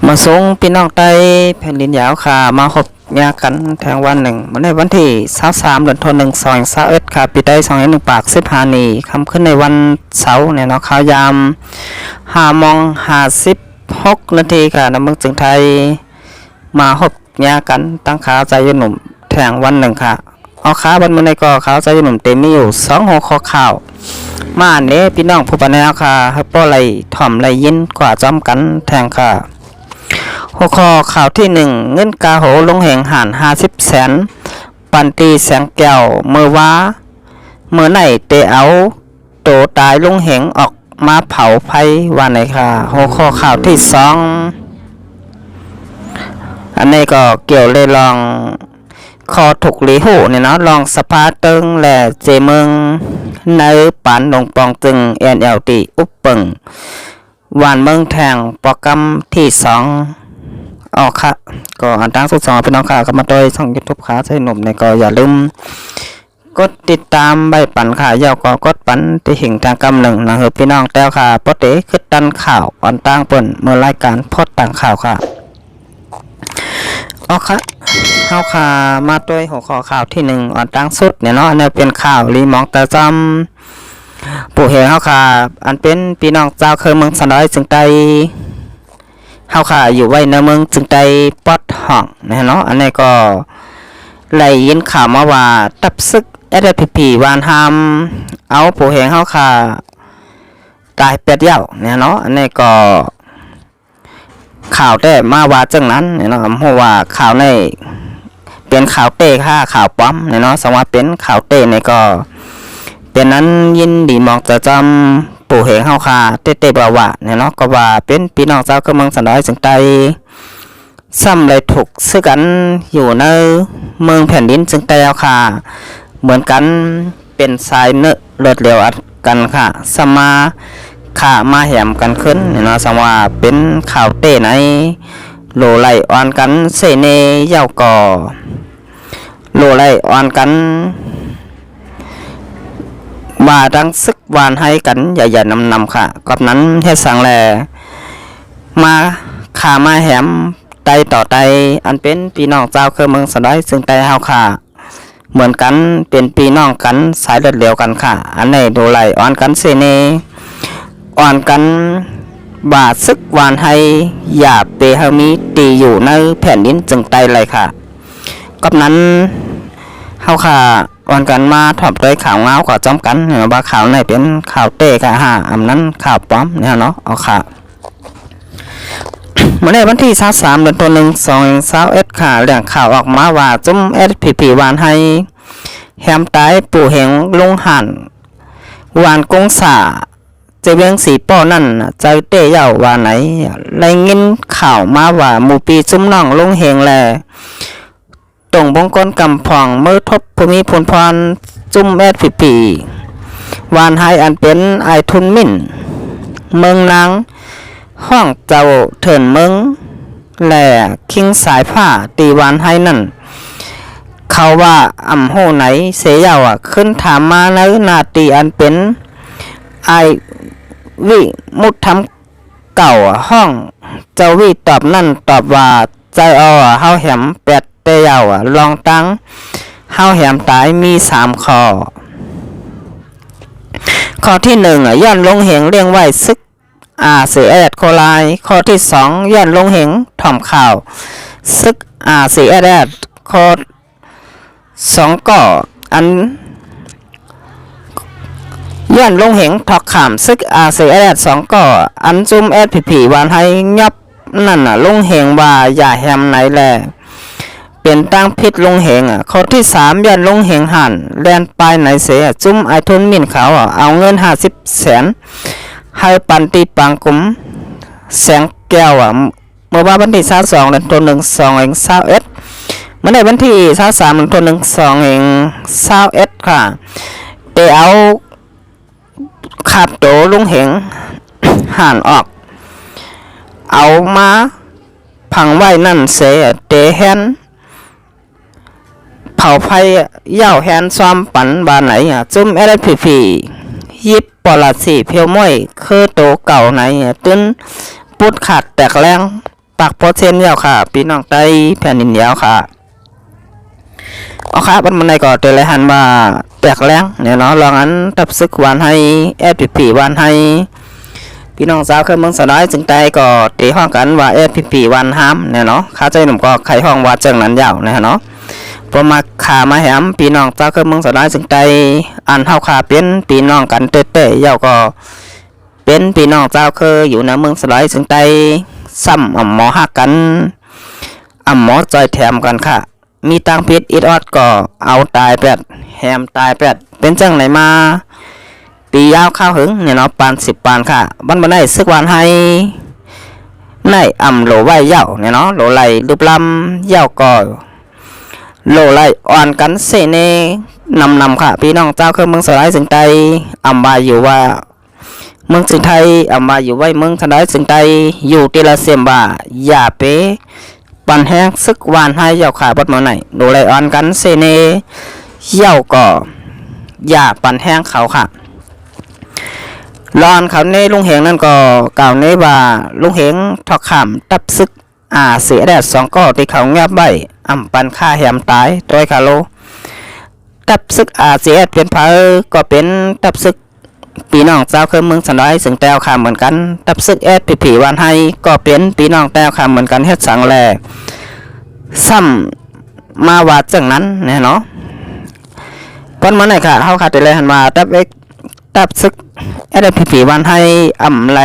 มาส่งพี่น้องใต้แผ่นดินยาวค่ะมาพบยากันแทงวันหนึ่งในวันที่23เดือนธันวาคม2021ค่ะปีใต้201ปาก15นี้คำขึ้นในวันเสาร์เนี่ยเนาะข่าวยาม5:56 นาทีค่ะน้ำเมืองจึงไทยมาพบยากันตั้งขาใจยหนุ่มแทงวันหนึ่งค่ะเอาขาบนมือในก่อขาวใจยหนุ่มเต็มมีอยู่2หัวข้อข่าวมาเนี้พี่น้องผู้ปนแนวค่ะให้ป้อไหลถ่อมไหลยินกว่าจ้อมกันแทงค่ะหัวข้อข่าวที่1เงินกาโหลงแห่งห่าน50 แสนปันตีแสงแก้วเมื่อว้าเมื่อไหนเตเอาโตตายลงแห่งออกมาเผาไฟวันไหนค่ะหัวข้อข่าวที่2อันนี้ก็เกี่ยวเลยลองคอถูกลีหูเนี่ยเนาะลองสภาตึงและเจเมืองในปานลงปองตึง NLT อุปปึงวานเมืองแทงโปรแกรมที่2ออกค่ะก็อันตั้งสุด2พี่น้องค่ะก็มาโดยช่อง YouTube ขาใช้หนุ่มในก็อย่าลืมกดติดตามใบปั่นค่ะยาวก็กดปั่นที่หิ่งทางกำหนึ่งนะครับพี่น้องแต้วค่ะปเตขึ้นดันข่าวอันตั้งเปิ่นเมื่อรายการพดต่างข่าวค่ะออกค่ะเข้าค่ะมาด้วยหัวข้อข่าวที่1อันตั้งสุดเนี่ยเนาะอันนี้เป็นข่าวรีมองแต่จำปู่เหงเข้าค่ะอันเป็นพี่น้องเจ้าเคยเมืองสันดอยจึงไตเฮาค่ะอยู่ไว้ในเมืองจึงไตปอดห้องนะเนาะอันนี้ก็ไหลยินข่าวมาว่าตับซึก SPP วานหามเอาผู้แหงเฮาค่ะตายเป็ดเหี่ยวเนี่ยเนาะอันนี้ก็ข่าวได้มาว่าจังนั้นเนี่ยเนาะเพราะว่าข่าวในเป็นข่าวเต้ค่ะข่าวป้อมเนี่ยเนาะสมว่าเป็นข่าวเต้เนี่ยก็เป็นนั้นยินดีมองจะจำปู่เหงเฮาค่ะเต้ๆบ่ว่าเนี่ยเนาะก็ว่าเป็นพี่น้องเจ้าก็เมืองสันดอยจึงไตซ้ำเลยถูกซื้อกันอยู่ในเมืองแผ่นดินจึงไตเอาค่ะเหมือนกันเป็นสายเนื้อเลือดเหลวกันค่ะสมาข่ามาแหมกันขึ้นเนี่ยเนาะสมว่าเป็นข่าวเต้ในโลไหลอ่อนกันเสเนเย่าก่อโลไหลอ่อนกันว่าดังซึกวานให้กันอย่านำค่ะกับนั้นเฮ็ดสังแลมาขามาแหมไตต่อไตอันเป็นพี่น้องเจ้าคือเมืองสันดอยซึ่งไตเฮาค่ะเหมือนกันเป็นพี่น้องกันสายเลือดเหลวกันค่ะอันนี้ดูไหลอ่อนกันเสเนอ่อนกันบาซึกวานให้อย่าเปเฮามีตีอยู่ในแผ่นดินจึงไตเลยค่ะกับนั้นเฮาค่ะวันกันมาถอดด้วยข่าวเงากับจ้อมกันเห็นว่าข่าวไหนเป็นข่าวเตะค่ะอันนั้นข่าวป้อมเนี่ยเนาะเอาค่ะเมื่อในวันที่23เดือนธันวาคม2021ค่ะเรื่องข่าวออกมาว่าจุ่ม SPP วานให้แฮมตายปู่เหงลงหันวานกงสาเจเวียงสีป้อนั่นใจเตะเย่าว่าไหนไรเงินข่าวมาว่าหมู่ปีจุ่มน้องลงเหงแลตรงบงกลกำพองเมื่อทบภูมิพลพรจุ่มSPPวานให้อันเป็นไอทุนมิ่นเมืองนางห้องเจ้าเถินเมืองแหล่คิงสายผ้าตีวานให้นั่นเขาว่าอ่ำโหไหนเสียยาวขึ้นถามมาในนาตีอันเป็นไอวิมุดทำเก่าห้องเจ้าวิตอบนั่นตอบว่าใจเอาเฮาแหมเป็ดเตยาวลองตั้งเฮาแหมตายมี3ข้อข้อที่1ย้อนลงเหงเลี้ยงไว้ซึกเสียแอดโคไลข้อที่2ย้อนลงเหงถ่อมข่าวซึกเสียแอดข้อ2ก็อันย้อนลงเหงถอกขามซึกเสียแอด2ก็อันจุ่ม SPP วานให้ยับนั่นลงเหงว่าอย่าแฮมไหนแลเป็นตั้งพิษลงเหงข้อที่3ย้อนลงเหงหันแลนปลายไหนเสียจุ่มไอทุนมินเขาเอาเงิน50 แสนให้ปันตีปังกุมแสงแก้วเมื่อวันที่22เดือนธันวาคม2021เมื่อในวันที่23เดือนธันวาคม2021ค่ะเตเอาขับโตลงเหงหันออกเอามาพังไว้นั่นเสียเตแฮนเผาไฟเย่าแฮนซ้อมปั่นบานไหนจุ่มSPP ยิบปอลาสีเพียวม้อยคือโตเก่าไหนตื้นปุดขาดแตกแรงปักโพเซนยาวค่ะพี่น้องไต้แผ่นดินยาวค่ะเอาค่ะมันในก็เตเลยหันมาแตกแรงเนี่ยเนาะลองอันตับซึกหวานให้แอดผีหวานให้พี่น้องสาวเคยเมืองสะน้อยจึงใจก็ตีห้องกันว่าแอดผีหวานห้ามเนี่ยเนาะข้าใจหนุ่มก็ไขห้องว่าจังนั้นยาวเนี่ยเนาะพอมาขามาแหมพี่น้องเจ้าเคยเมืองสะน้อยจึงใจอันเฮาขาเป็นพี่น้องกันเตะๆยาวก็เป็นพี่น้องเจ้าเคยอยู่ในเมืองสะน้อยจึงใจซ้ำหมอหักกันหมอจอยแถมกันค่ะมีตังพิษอิดออดก็เอาตายแปดแฮมตายแปดเป็นจังไหนมาปียาวข้าวหึงเนี่ยเนาะปาน10 ปานค่ะบันได้ซึกวันให้ในโหลไว้เย่าเนี่ยเนาะโหลไหลรูปลำเย่าก็โหลไหลอ่อนกันเสเนนำค่ะพี่น้องเจ้าเครื่องเมืองสลายสิงไตมาอยู่ว่าเมืองสิงไทยมาอยู่ไว้เมืองสลายสิงไตอยู่ตีละเสียมบ่าอย่าเป๊ปันแห้งซึกวานให้เย่าขาบดมาไหนดูไลออนกันเซเนเย่าก็อย่าปันแห้งเขาค่ะรอนเขาในลุงเหงนั่นก็กล่าวในว่าลุงเหงทอกขำตับซึกเสียแดด2ก็ที่เขาเงียบใบปันค่าแหมตายโดยคาโลตับซึกเสียเป็นเพอก็เป็นตับซึกปีน้องเจ้าเคยเมืองสันได้สึงแต้วขามเหมือนกันตับซึกผีวันให้ก็เป็นปีน้องแต้วขามเหมือนกันเฮ็ดสังแลซ้ำมาว่าจังนั้นเนี่ยเนาะก่อนมาไหนค่ะเฮาขาดเลยหันมาตับซึกผีวันให้ไหล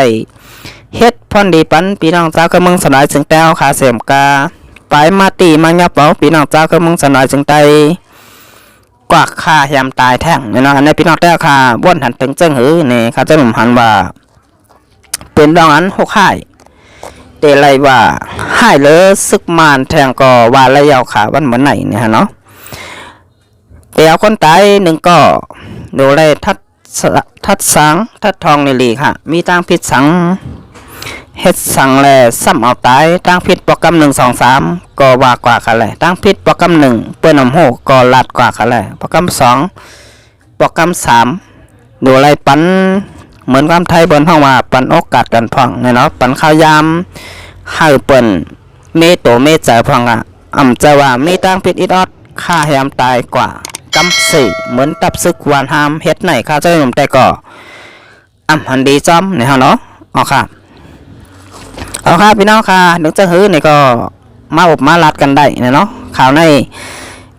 เฮ็ดพอนดีปันปีน้องเจ้าเคยเมืองสันได้สึงแต้วขาเสียมกาไปมาตีมายับเป๋าปีน้องเจ้าเคยเมืองสันได้สึงไตกว่าค่าแฮมตายแท่งเนี่ยเนาะในพี่น้องแต้วค่ะบ่นหันถึงเจิ้งหือนี่เขาจะหนุ่มหันว่าเป็นดองอัน6ค่ายเตไรว่าให้เลยซึกมานแทงก็ว่าระยาวขาวันเหมือนไหนเนี่ยเนาะเตียวคนตาย1ก็ดูแลทัดสังทัดทองในลีค่ะมีตั้งพิษสังเฮ็ดสังแลซ้ำเอาตายตั้งพิษโปรแกรม1 2 3ก็ว่ากว่ากันแหละตั้งพิษโปรแกรม1เปิ้นน้ำหูก็ลัดกว่ากันแหละโปรแกรม2โปรแกรม3ดูไรปันเหมือนความไทยบนห้องว่าปันโอกาสกันพ่องเนี่ยเนาะปันข้าวยามให้เปิ้นเมโตเมใจพ่องจะว่ามีตั้งพิษอิดออดค่าแฮมตายกว่ากำสี่เหมือนตับซึกวานหามเฮ็ดไหนข้าเจ้าหนุ่มแต่ก็หันดีจอมเนี่ยเนาะเอาค่ะพี่น้องค่ะนึกจะหื้อนี่ก็มาอบมาลัดกันได้เนาะข่าวใน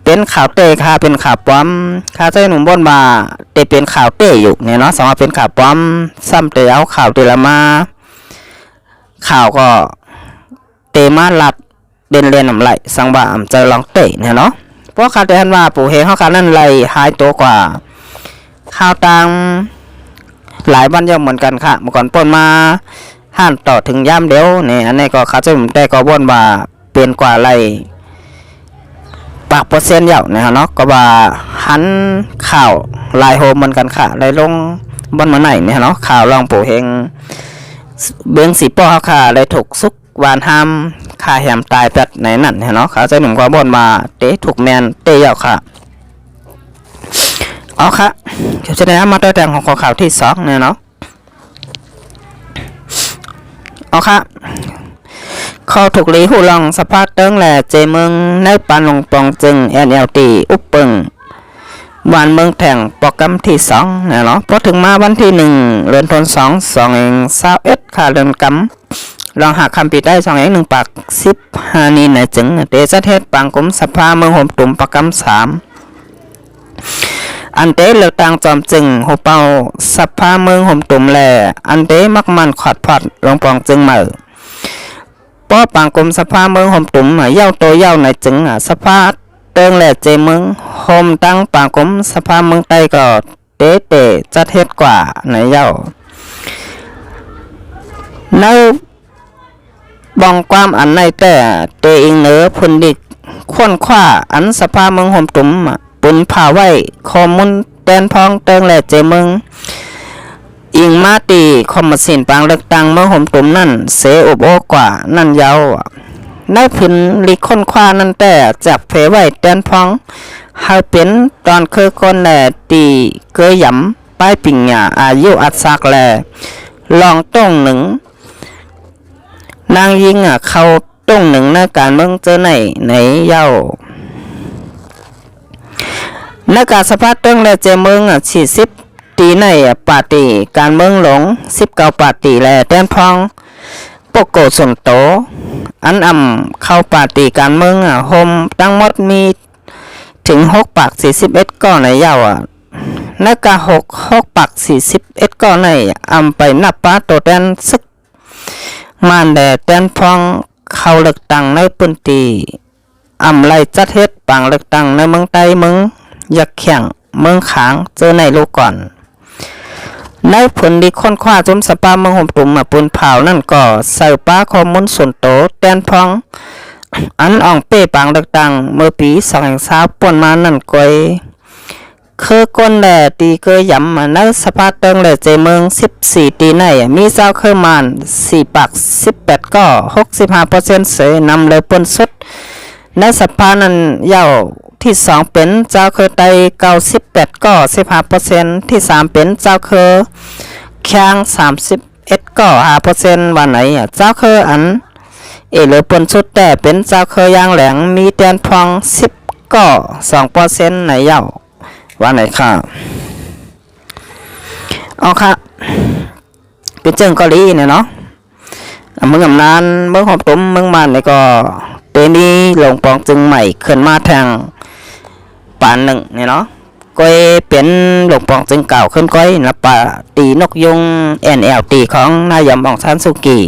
เป็นข่าวเตะค่ะเป็นข่าวปลอมข้าเจ้าหนุ่มบ่นมาเตะเป็นข่าวเตะอยู่เนี่ยเนาะสองเป็นข่าวปลอมซ้ำเตะเอาข่าวเตะละมาข่าวก็เตะมาลัดเดินเรียนไหลสังบ่าจะลองเตะเนี่ยเนาะเพราะข่าวเตะหันว่าปู่เฮงเขาการนั่นไหลหายตัวกว่าข่าวต่างหลายวันยังเหมือนกันค่ะเมื่อก่อนป่นมาหันต่อถึงย่ำเดียวนี่อันนี้ก็เขาจะแต่ก็บ่นว่าเปลี่ยนกว่าไรปากเปอร์เซ็นต์เยอะนะเนาะก็ว่าหันข่าวลายโฮมเหมือนกันค่ะลายลงบนมาไหนเนี่ยเนาะข่าวลองปู่เฮงเบื้องสีป้อค่ะเลยถูกซุกวานห้ามค่าแหมตายแบบไหนนั่นเนาะเขาจะหนุ่มก็บ่นมาเตะถูกแมนเตะเยอะค่ะเอาค่ะเดี๋ยวจะได้มาตัวแต่งของข่าวที่2เนี่ยเนาะเอาค่ะเขาถูกลีหูลองสภาพเติ้งแหล่เจเมืองในปันลงปองจึง NLT อุปปึงวันเมืองแข่งโปรแกรมที่2เนี่ยเนาะพอถึงมาวันที่1เดือนธันวาคม21ค่ะเดือนกำลองหาคำปิดได้2เอง1ปาก15นี่ไหนจึงเตจะเทศปังกุมสภาเมืองห่มตุ่มโปรแกรม3อันเตเลือกตั้งจอมจึงหัวเป่าสภาเมืองห่มตุ่มแลอันเตมักมันขอดพอดลงปองจึงเหมือป้อปังกุมสภาเมืองห่มตุ่มเย้าโตเย้าในจึงสภาเติงแลเจเมืองห่มตั้งปังกุมสภาเมืองใต้ก็เตจะเทศกว่าในเย้าในบองความอันในแต่เตอิงเหนือพุ่นดิกควนขว้าอันสภาเมืองห่มตุ่มปุนผ่าไว้ข้อมูลแตนพองเติงแหล่เจเมืองอิงมาตีคอมมิสินปางเลือกตั้งเมื่อห่มตุ่มนั่นเสอุบโอกว่านั่นยาวในพื้นลิค้นคว้านั่นแต่จากเพไว้แตนพองเฮาเป็นตอนเคยคนแหล่ตีเกยหยำป ป้ายปิ่งหยาอายุอัดซักแลลองต้องหนึ่งนางยิงเขาต้องหนึ่งในการเมืองเจอในเย้าในการสภาพต้องและเจเมือง40ตีในปาร์ตี้การเมืองหลง19ปาร์ตี้และแต้นพองปกโกส่วนโตอันเข้าปาร์ตี้การเมืองโฮมตั้งหมดมีถึง6ปาก41ก้อนในเย้าในการ6ปาก41ก้อนในไปนับป้าตัวแดนซึกมันแดแดนพองเข้าเลือกตั้งในพื้นที่ไล่จัดเฮ็ดปังเลือกตั้งในเมืองใต้เมืองยักแข่งเมืองขางเจอในโลกก่อนในผลดีค้นคว้าจมสปาเมืองห่มตุ่มปืนเผานั่นก็ใส่ป้าข้อมูลส่วนโตแดนพองอันอ่องเป้ปังเลือกตั้งเมื่อปี2020ป่นมานั่นก้อยคือก้นแหล่ตีเกยย้ำในสภาพเติงแหล่เจเมือง14ตีในมีเจ้าเคยมาน4ปาก18ก็65%เสยนำเลยปนสุดในสภานั้นยาวที่2เป็นเจ้าเคยไต98ก็15%ที่3เป็นเจ้าเคยแข้ง31ก็5%วันไหนเจ้าเคยอันเลยปนสุดแต่เป็นเจ้าเคยยางแหลงมีแดนพอง10ก็2%ในยาวว่าไหนค่ะเอาค่ะเป็นเจิงเกาหลีเนี่ยเนาะเมืองอำนานเมืองหอมตุ้มเมืองมันเนี่ยก็เป็นนี้หลงปองจึงใหม่ขึ้นมาทางป่านหนึ่งเนี่ยเนาะก็เป็นหลงปองจึงเก่าขึ้นก้อยนะป่าตีนกยุงNLTของนายมองซันสุกี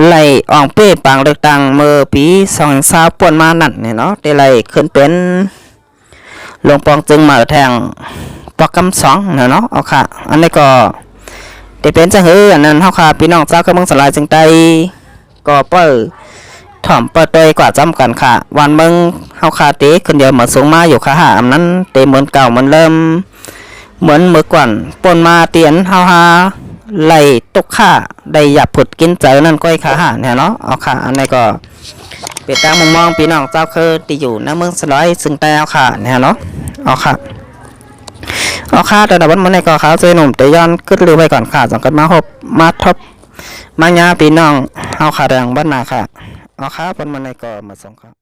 ไล่อ่องเป้ปังเลือกตั้งเมื่อปี2020ป่วนมานั่นเนี่ยเนาะได้ไล่ขึ้นเป็นหลวงปองจึงมาแทงปอกกำ2เนาะเอาค่ะอันนี้ก็ได้เป็นจังหืออันนั้นเฮาค่ะพี่น้องเจ้าก็เมืองสลายจึงไตก็เปิ้ถ่อมเปิดตัวกว่าจำกันค่ะวันเมืองเฮาค่ะเตคนเดียวเหมือนสูงมาอยู่ค่ะหาอันนั้นเตเหมือนเก่ามันเริ่มเหมือนเมื่อก่อนปนมาเตียนเฮาหาไหลตกค่าได้หยับผุดกินใจนั่นก้อยค่ะหาเนี่ยเนาะเอาค่ะอันนี้ก็เป็นตามมุมมองพี่น้องเจ้าคือที่อยู่ในเมืองสลายซึ่งแต่เอาค่ะเนี่ยเนาะเอาค่ะแต่ดับวันนี้ก็ขาวเจหนุ่มแต่ย้อนขึ้นเรือไปก่อนค่ะจังกันมาทบมาญาพี่น้องเอาค่ะแรงบ้านนาค่ะเอาค่ะวันนี้ก็มาส่งครับ